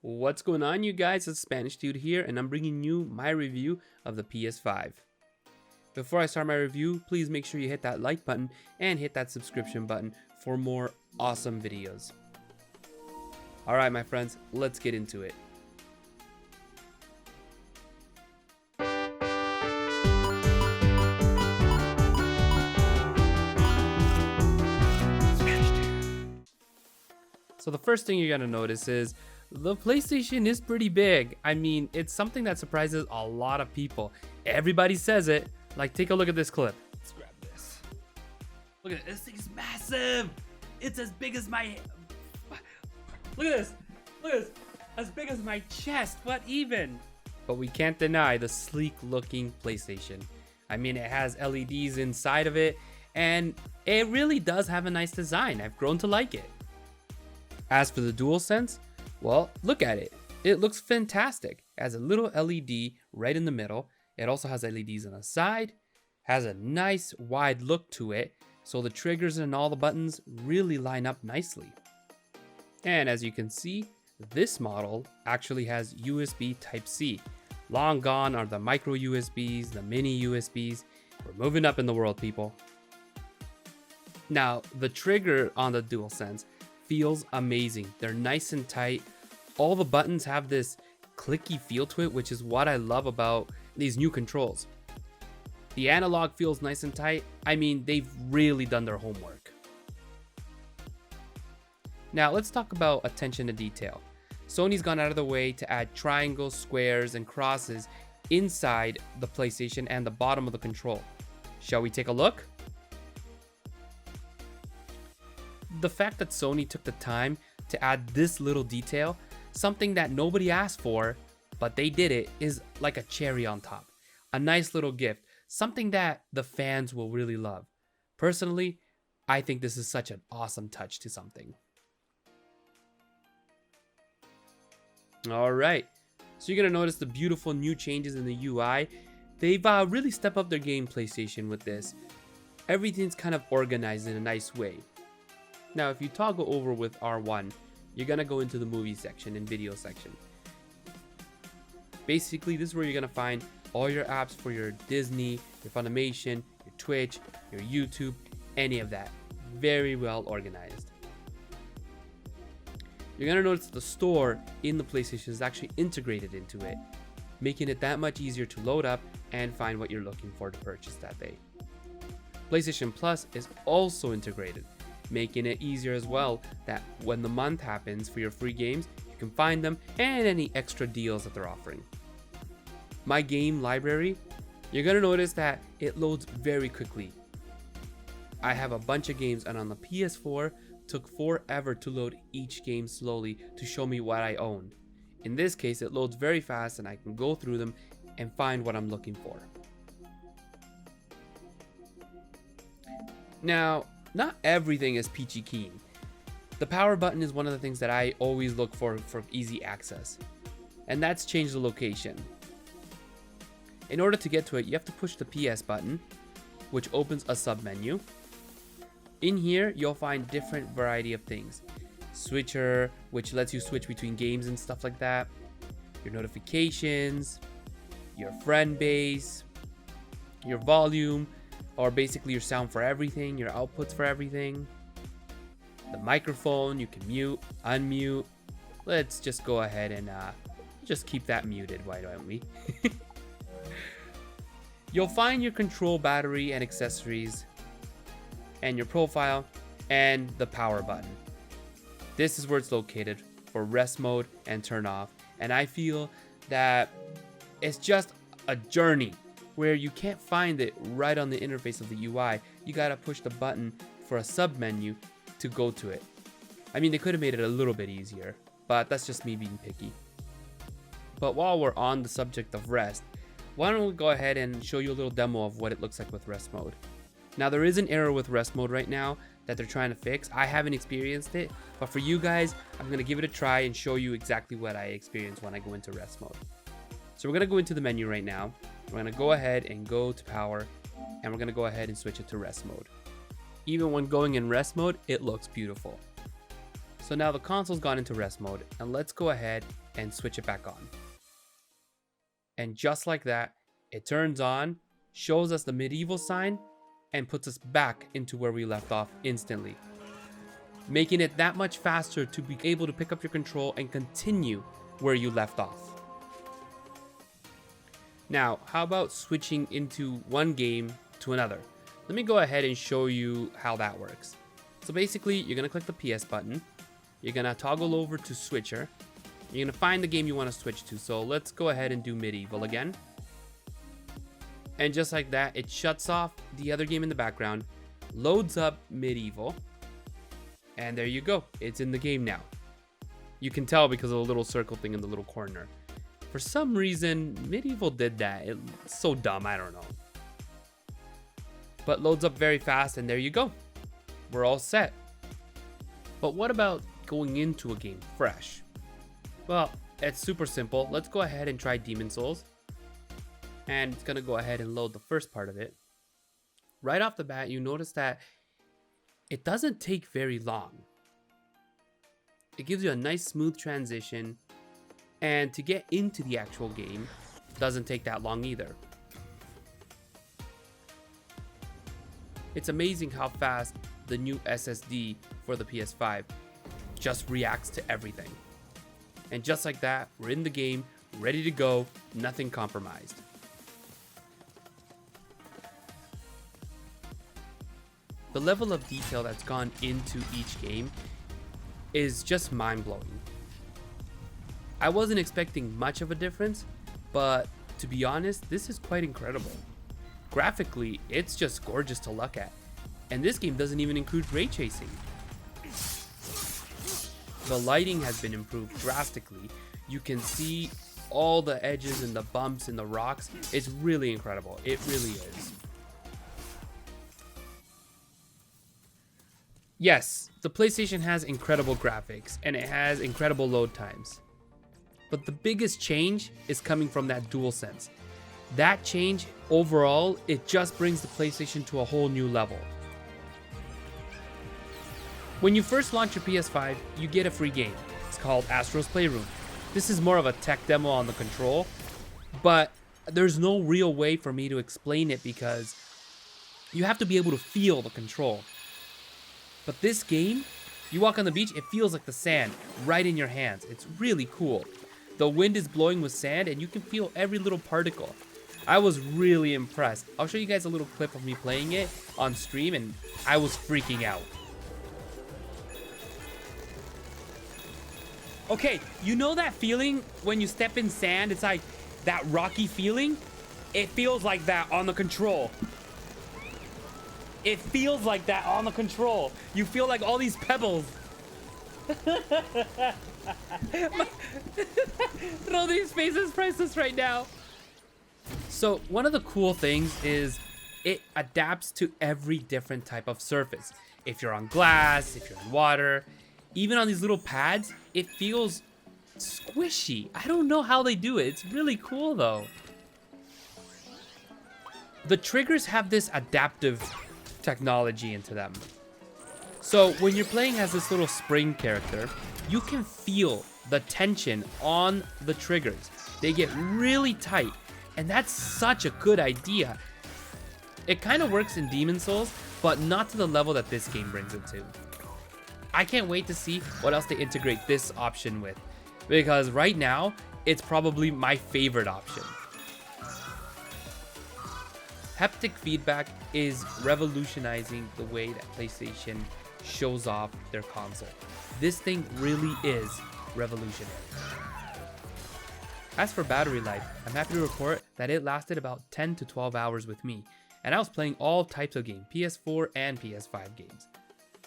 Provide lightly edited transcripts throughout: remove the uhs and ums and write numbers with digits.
What's going on, you guys? It's Spanish Dude here, and I'm bringing you my review of the PS5. Before I start my review, please make sure you hit that like button and hit that subscription button for more awesome videos. Alright, my friends, let's get into it. So the first thing you're gonna notice is the PlayStation is pretty big. I mean, it's something that surprises a lot of people. Everybody says it. Like, take a look at this clip. Let's grab this. Look at it. This thing's massive. It's as big as my... Look at this. Look at this. As big as my chest. What even? But we can't deny the sleek looking PlayStation. I mean, it has LEDs inside of it, and it really does have a nice design. I've grown to like it. As for the DualSense, well, look at it. It looks fantastic. It has a little LED right in the middle. It also has LEDs on the side, has a nice wide look to it, so the triggers and all the buttons really line up nicely. And as you can see, this model actually has USB Type-C. Long gone are the micro USBs, the mini USBs. We're moving up in the world, people. Now, the trigger on the DualSense feels amazing. They're nice and tight. All the buttons have this clicky feel to it, which is what I love about these new controls. The analog feels nice and tight. I mean, they've really done their homework. Now let's talk about attention to detail. Sony's gone out of the way to add triangles, squares, and crosses inside the PlayStation and the bottom of the control. Shall we take a look? The fact that Sony took the time to add this little detail, something that nobody asked for, but they did it, is like a cherry on top. A nice little gift, something that the fans will really love. Personally, I think this is such an awesome touch to something. Alright, so you're going to notice the beautiful new changes in the UI. They've really stepped up their game, PlayStation, with this. Everything's kind of organized in a nice way. Now, if you toggle over with R1, you're gonna go into the movie section and video section. Basically, this is where you're gonna find all your apps for your Disney, your Funimation, your Twitch, your YouTube, any of that. Very well organized. You're gonna notice that the store in the PlayStation is actually integrated into it, making it that much easier to load up and find what you're looking for to purchase that day. PlayStation Plus is also integrated, making it easier as well that when the month happens for your free games, you can find them and any extra deals that they're offering. My game library, you're gonna notice that it loads very quickly. I have a bunch of games, and on the PS4, took forever to load each game slowly to show me what I own. In this case, it loads very fast and I can go through them and find what I'm looking for. Now, not everything is peachy keen. The power button is one of the things that I always look for easy access, and that's change the location. In order to get to it, you have to push the PS button, which opens a sub-menu. In here, you'll find different variety of things. Switcher, which lets you switch between games and stuff like that. Your notifications, your friend base, your volume, or basically your sound for everything, your outputs for everything. The microphone, you can mute, unmute. Let's just go ahead and just keep that muted, why don't we? You'll find your control battery and accessories, and your profile, and the power button. This is where it's located for rest mode and turn off, and I feel that it's just a journey where you can't find it right on the interface of the UI. You gotta push the button for a sub-menu to go to it. I mean, they could have made it a little bit easier, but that's just me being picky. But while we're on the subject of rest, why don't we go ahead and show you a little demo of what it looks like with rest mode. Now, there is an error with rest mode right now that they're trying to fix. I haven't experienced it, but for you guys, I'm gonna give it a try and show you exactly what I experience when I go into rest mode. So we're gonna go into the menu right now. We're gonna go ahead and go to power, and we're gonna go ahead and switch it to rest mode. Even when going in rest mode, it looks beautiful. So now the console's gone into rest mode, and let's go ahead and switch it back on. And just like that, it turns on, shows us the medieval sign, and puts us back into where we left off instantly, making it that much faster to be able to pick up your control and continue where you left off. Now, how about switching into one game to another? Let me go ahead and show you how that works. So basically, you're gonna click the PS button, you're gonna toggle over to switcher, you're gonna find the game you wanna switch to. So let's go ahead and do medieval again. And just like that, it shuts off the other game in the background, loads up medieval, and there you go, it's in the game now. You can tell because of the little circle thing in the little corner. For some reason, medieval did that. It's so dumb, I don't know. But loads up very fast, and there you go. We're all set. But what about going into a game fresh? Well, it's super simple. Let's go ahead and try Demon's Souls. And it's gonna go ahead and load the first part of it. Right off the bat, you notice that it doesn't take very long. It gives you a nice smooth transition, and to get into the actual game doesn't take that long either. It's amazing how fast the new SSD for the PS5 just reacts to everything. And just like that, we're in the game, ready to go, nothing compromised. The level of detail that's gone into each game is just mind-blowing. I wasn't expecting much of a difference, but to be honest, this is quite incredible. Graphically, it's just gorgeous to look at. And this game doesn't even include ray tracing. The lighting has been improved drastically. You can see all the edges and the bumps and the rocks. It's really incredible. It really is. Yes, the PlayStation has incredible graphics and it has incredible load times. But the biggest change is coming from that DualSense. That change, overall, it just brings the PlayStation to a whole new level. When you first launch your PS5, you get a free game. It's called Astro's Playroom. This is more of a tech demo on the control, but there's no real way for me to explain it because you have to be able to feel the control. But this game, you walk on the beach, it feels like the sand right in your hands. It's really cool. The wind is blowing with sand and you can feel every little particle. I was really impressed. I'll show you guys a little clip of me playing it on stream and I was freaking out. Okay, you know that feeling when you step in sand? It's like that rocky feeling. It feels like that on the control. It feels like that on the control. You feel like all these pebbles. Rodri's face is priceless right now. So one of the cool things is it adapts to every different type of surface. If you're on glass, if you're in water, even on these little pads, it feels squishy. I don't know how they do it. It's really cool though. The triggers have this adaptive technology into them. So when you're playing as this little spring character, you can feel the tension on the triggers. They get really tight, and that's such a good idea. It kind of works in Demon's Souls, but not to the level that this game brings it to. I can't wait to see what else they integrate this option with, because right now, it's probably my favorite option. Haptic feedback is revolutionizing the way that PlayStation shows off their console. This thing really is revolutionary. As for battery life, I'm happy to report that it lasted about 10 to 12 hours with me, and I was playing all types of games, PS4 and PS5 games.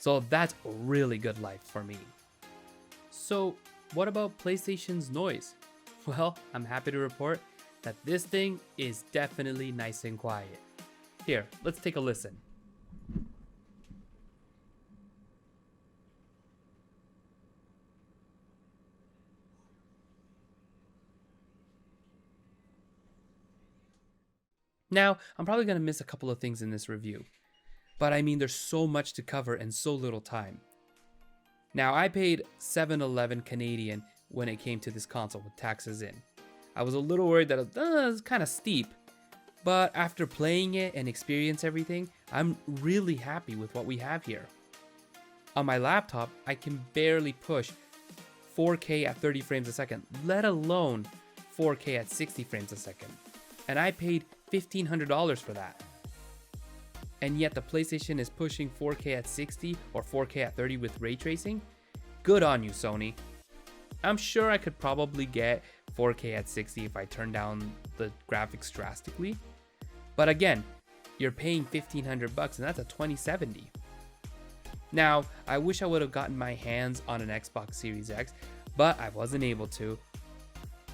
So that's a really good life for me. So what about PlayStation's noise? Well, I'm happy to report that this thing is definitely nice and quiet. Here, let's take a listen. Now, I'm probably going to miss a couple of things in this review, but I mean there's so much to cover and so little time. Now, I paid $711 Canadian when it came to this console with taxes in. I was a little worried that it was kind of steep, but after playing it and experience everything, I'm really happy with what we have here. On my laptop, I can barely push 4K at 30 frames a second, let alone 4K at 60 frames a second. And I paid $1,500 for that. And yet the PlayStation is pushing 4K at 60 or 4K at 30 with ray tracing? Good on you, Sony. I'm sure I could probably get 4K at 60 if I turn down the graphics drastically. But again, you're paying $1,500 and that's a 2070. Now, I wish I would have gotten my hands on an Xbox Series X, but I wasn't able to.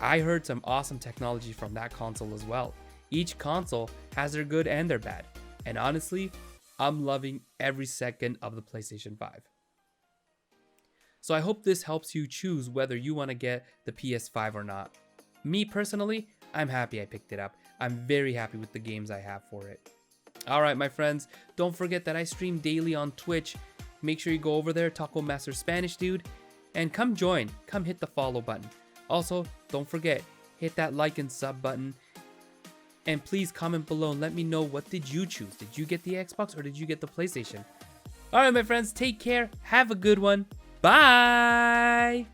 I heard some awesome technology from that console as well. Each console has their good and their bad. And honestly, I'm loving every second of the PlayStation 5. So I hope this helps you choose whether you want to get the PS5 or not. Me personally, I'm happy I picked it up. I'm very happy with the games I have for it. Alright my friends, don't forget that I stream daily on Twitch. Make sure you go over there, Taco Master Spanish Dude, and come join, come hit the follow button. Also, don't forget, hit that like and sub button. And please comment below and let me know, what did you choose? Did you get the Xbox or did you get the PlayStation? Alright my friends, take care, have a good one, bye!